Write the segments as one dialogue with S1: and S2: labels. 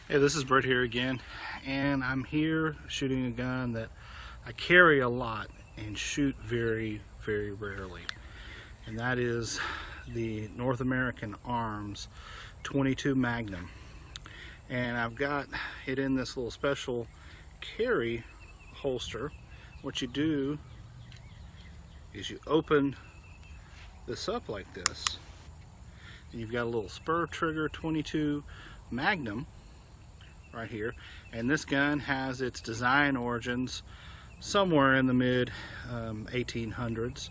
S1: Hey, this is Brett here again, and I'm here shooting a gun that I carry a lot and shoot very, very rarely. And that is the North American Arms 22 Magnum. And I've got it in this little special carry holster. What you do is you open this up like this, and you've got a little spur trigger 22 Magnum right here, and this gun has its design origins somewhere in the mid 1800s,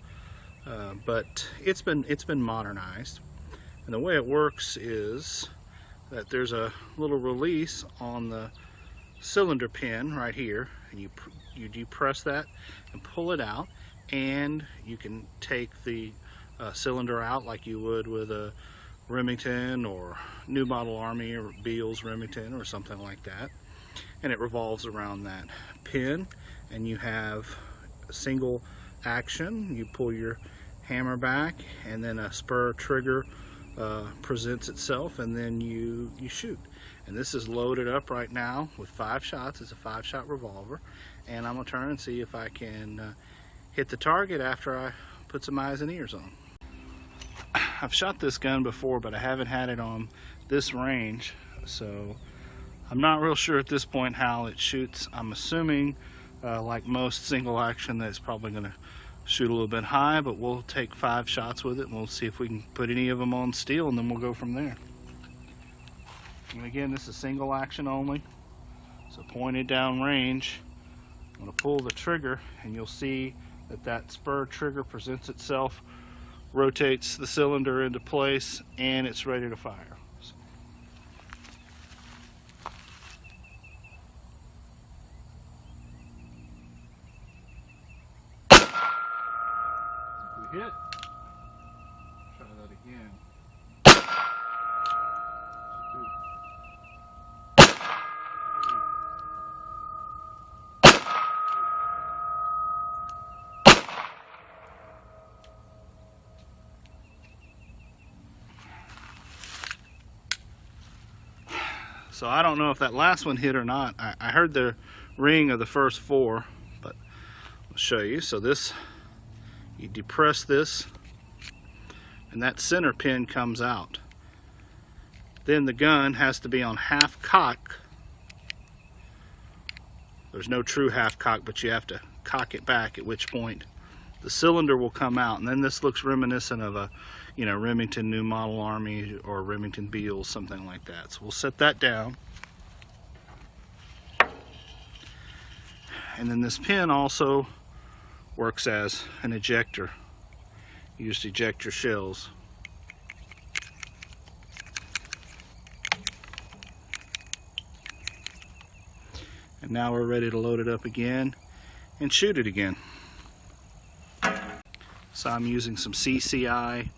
S1: but it's been modernized. And the way it works is that there's a little release on the cylinder pin right here, and you depress that and pull it out, and you can take the cylinder out like you would with a Remington or New Model Army or Beals Remington or something like that, and it revolves around that pin, and you have a single action. You pull your hammer back, and then a spur trigger presents itself, and then you shoot. And this is loaded up right now with 5 shots. It's a 5-shot revolver, and I'm gonna turn and see if I can hit the target after I put some eyes and ears on. I've shot this gun before, but I haven't had it on this range, so I'm not real sure at this point how it shoots. I'm assuming, like most single action, that it's probably going to shoot a little bit high, but we'll take 5 shots with it and we'll see if we can put any of them on steel, and then we'll go from there. And again, this is single action only, so pointed down range. I'm going to pull the trigger, and you'll see that spur trigger presents itself, rotates the cylinder into place, and it's ready to fire. If we hit, try that again. So I don't know if that last one hit or not. I heard the ring of the first 4, but I'll show you. So this, you depress this, and that center pin comes out. Then the gun has to be on half cock. There's no true half cock, but you have to cock it back, at which point the cylinder will come out. And then this looks reminiscent of a, Remington New Model Army or Remington Beals, something like that. So we'll set that down. And then this pin also works as an ejector. You just eject your shells. And now we're ready to load it up again and shoot it again. So I'm using some CCI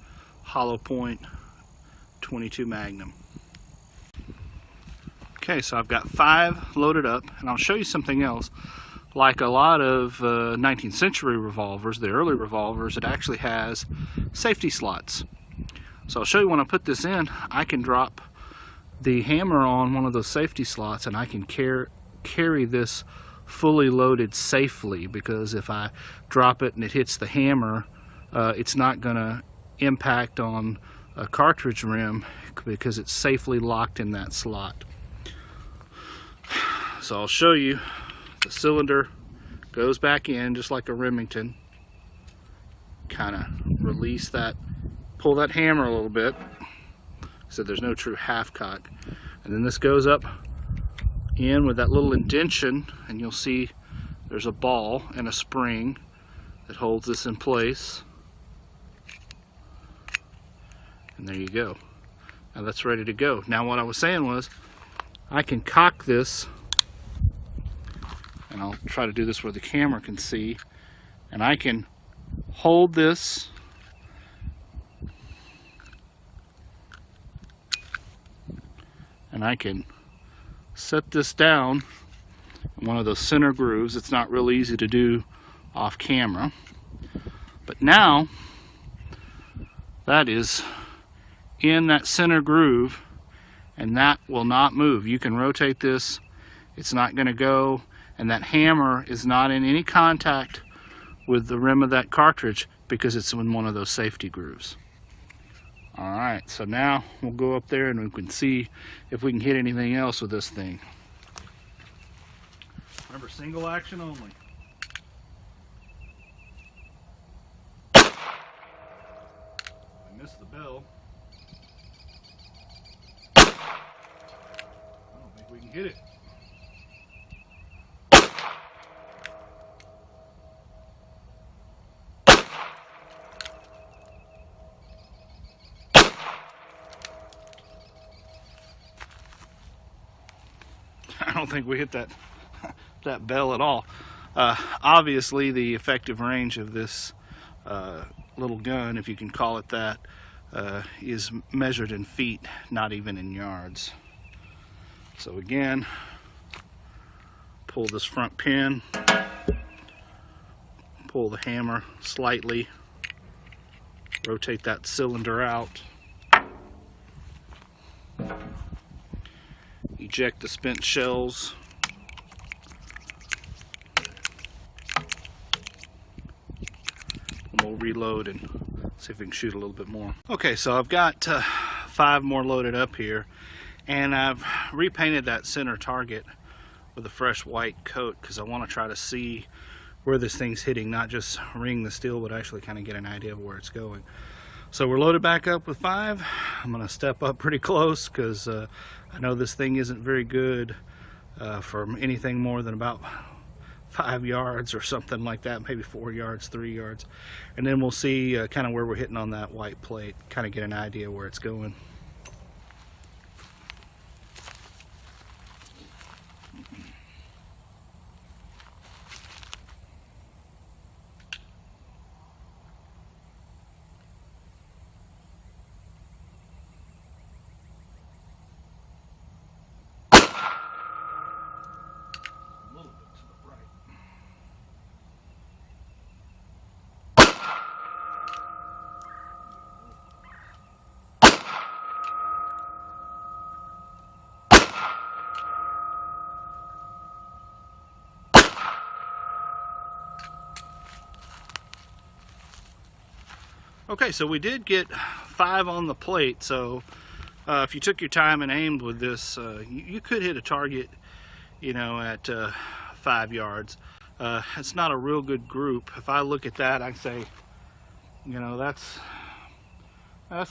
S1: hollow point 22 Magnum. Okay, so I've got 5 loaded up, and I'll show you something else. Like a lot of 19th century revolvers, the early revolvers, it actually has safety slots. So I'll show you when I put this in, I can drop the hammer on one of those safety slots, and I can carry this fully loaded safely, because if I drop it and it hits the hammer, it's not going to impact on a cartridge rim because it's safely locked in that slot. So I'll show you. The cylinder goes back in just like a Remington. Kind of release that, pull that hammer a little bit so there's no true half cock, and then this goes up in with that little indention, and you'll see there's a ball and a spring that holds this in place. And there you go. Now that's ready to go. Now what I was saying was, I can cock this, and I'll try to do this where the camera can see, and I can hold this and I can set this down in one of those center grooves. It's not real easy to do off camera, but now that is in that center groove, and that will not move. You can rotate this, it's not going to go, and that hammer is not in any contact with the rim of that cartridge because it's in one of those safety grooves. Alright, so now we'll go up there and we can see if we can hit anything else with this thing. Remember, single action only. I missed the bell. I don't think we can hit it. I don't think we hit that bell at all. Obviously, the effective range of this little gun, if you can call it that, is measured in feet, not even in yards. So again, pull this front pin, pull the hammer slightly, rotate that cylinder out, eject the spent shells, and we'll reload and see if we can shoot a little bit more. Okay, so I've got 5 more loaded up here, and I've repainted that center target with a fresh white coat because I want to try to see where this thing's hitting, not just ring the steel, but actually kind of get an idea of where it's going. So we're loaded back up with 5. I'm going to step up pretty close because I know this thing isn't very good for anything more than about 5 yards or something like that, maybe 4 yards, 3 yards. And then we'll see kind of where we're hitting on that white plate, kind of get an idea where it's going. Okay, so we did get 5 on the plate, so if you took your time and aimed with this, you could hit a target, you know, at 5 yards. It's not a real good group. If I look at that, I say, you know, that's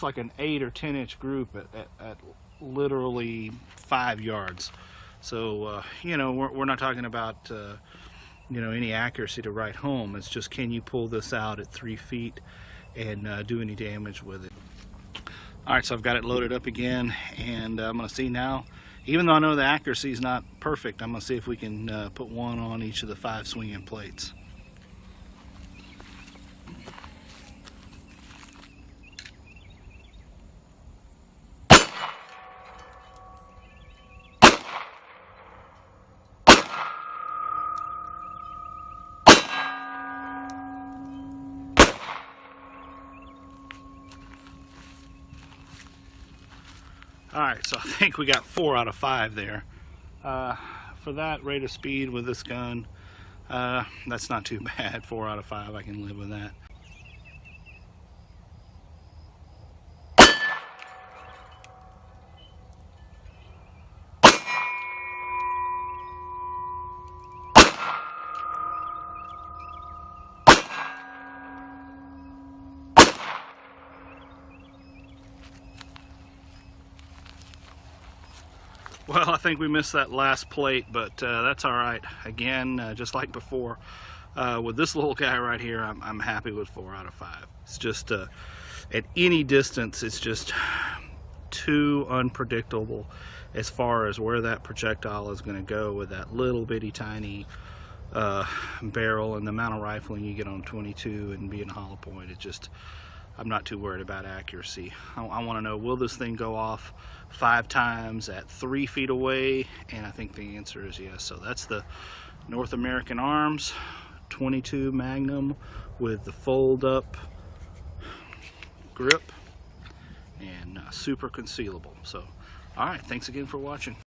S1: like an 8 or 10 inch group at literally 5 yards. So, you know, we're not talking about, you know, any accuracy to write home. It's just, can you pull this out at 3 feet and do any damage with it? Alright, so I've got it loaded up again, and I'm going to see now, even though I know the accuracy is not perfect, I'm going to see if we can put 1 on each of the 5 swinging plates. Alright, so I think we got 4 out of 5 there. For that rate of speed with this gun, that's not too bad. 4 out of 5, I can live with that. Well, I think we missed that last plate, but that's all right. Again, just like before, with this little guy right here, I'm happy with 4 out of 5. It's just, at any distance, it's just too unpredictable as far as where that projectile is going to go with that little bitty tiny barrel and the amount of rifling you get on 22 and being hollow point. It just, I'm not too worried about accuracy. I want to know, will this thing go off 5 times at 3 feet away? And I think the answer is yes. So that's the North American Arms 22 Magnum with the fold up grip and super concealable. So All right, thanks again for watching.